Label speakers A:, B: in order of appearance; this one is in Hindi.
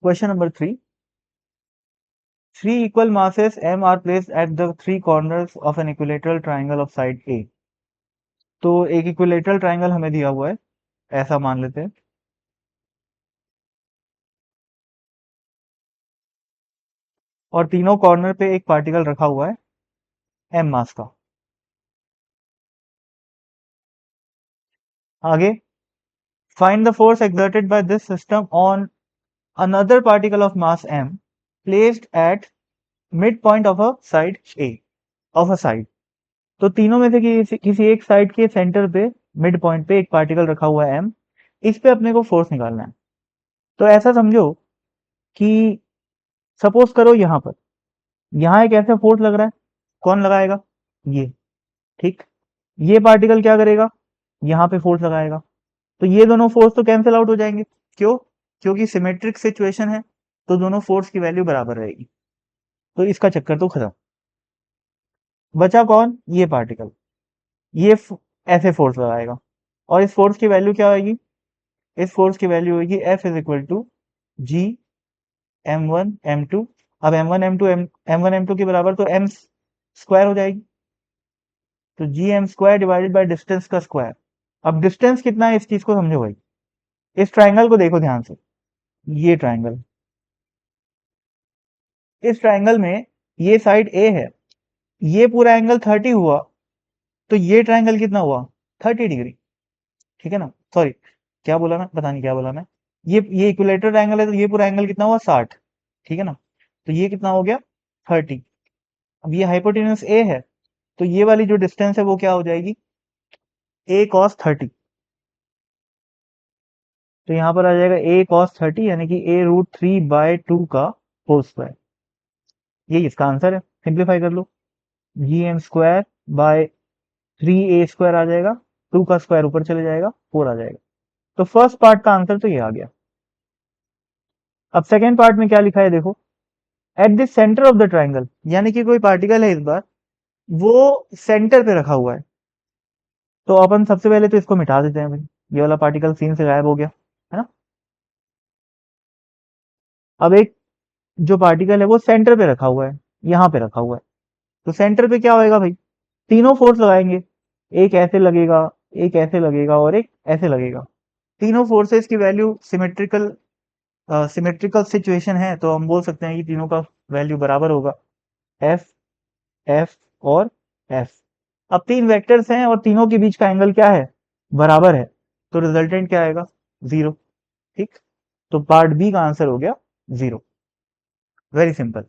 A: Question number 3. Three equal masses M are placed at the three corners of an equilateral triangle of side A. तो एक इक्विलेटरल ट्राइंगल हमें दिया हुआ है, ऐसा मान लेते हैं। और तीनों कॉर्नर पे एक पार्टिकल रखा हुआ है M मास का। आगे, find the force exerted by this system on another particle of mass M placed at midpoint of a side A of a side। तो तीनों में से किसी एक साइड के सेंटर पे मिड पॉइंट पे एक पार्टिकल रखा हुआ है M, इस पे अपने को फोर्स निकालना है। तो ऐसा समझो कि सपोज करो यहां एक ऐसा फोर्स लग रहा है, कौन लगाएगा? ये, ठीक। ये पार्टिकल क्या करेगा? यहाँ पे फोर्स लगाएगा। तो ये दोनों फोर्स तो कैंसिल आउट हो जाएंगे। क्यों? क्योंकि सिमेट्रिक सिचुएशन है, तो दोनों फोर्स की वैल्यू बराबर रहेगी। तो इसका चक्कर तो खत्म। बचा कौन? ये पार्टिकल। ये ऐसे फोर्स लगाएगा, और इस फोर्स की वैल्यू क्या होगी? इस फोर्स की वैल्यू होगी F is equal to G M1 M2। अब M1 M2 के बराबर तो M स्क्वायर हो जाएगी, तो G M square divided by distance का स्क्वायर। अब डिस्टेंस कितना है, इस चीज को समझो भाई। इस ट्राइंगल को देखो ध्यान से, ये ट्राइंगल, इस ट्राइंगल में ये साइड ए है, ये पूरा एंगल 30 हुआ, तो ये ट्राइंगल कितना हुआ? 30 डिग्री, ठीक है ना? सॉरी, क्या बोला मैं, पता नहीं क्या बोला मैं। ये इक्विलेटरल एंगल है, तो ये पूरा एंगल कितना हुआ? 60, ठीक है ना? तो ये कितना हो गया? 30। अब ये हाइपोटेन्यूस ए है, तो ये वाली जो डिस्टेंस है वो क्या हो जाएगी? ए कॉस 30। तो यहाँ पर आ जाएगा ए कॉस 30, यानी कि a√3/2 का होल स्क्वायर। यही इसका आंसर है। सिंप्लीफाई कर लो, G M square by 3a² आ जाएगा, 2 का स्क्वायर ऊपर चले जाएगा, 4 आ जाएगा। तो फर्स्ट पार्ट का आंसर तो ये आ गया। अब सेकेंड पार्ट में क्या लिखा है देखो, at the centre of the triangle, यानी कि कोई पार्टिकल है इस बार, वो सेंटर पे रखा हुआ है। तो अपन सबसे पहले तो इसको मिटा देते हैं भाई, ये वाला पार्टिकल सीन से गायब हो गया, है ना? अब एक जो पार्टिकल है वो सेंटर पे रखा हुआ है, यहां पे रखा हुआ है। तो सेंटर पे क्या होएगा भाई? तीनों फोर्स लगाएंगे, एक ऐसे लगेगा, एक ऐसे लगेगा, और एक ऐसे लगेगा। तीनों फोर्सेस की वैल्यू सिमेट्रिकल सिचुएशन है, तो हम बोल सकते हैं कि तीनों का वैल्यू बराबर होगा, एफ, एफ और एफ। अब तीन वेक्टर्स हैं और तीनों के बीच का एंगल क्या है? बराबर है। तो रिजल्टेंट क्या आएगा? 0, ठीक। तो पार्ट बी का आंसर हो गया 0। Very simple.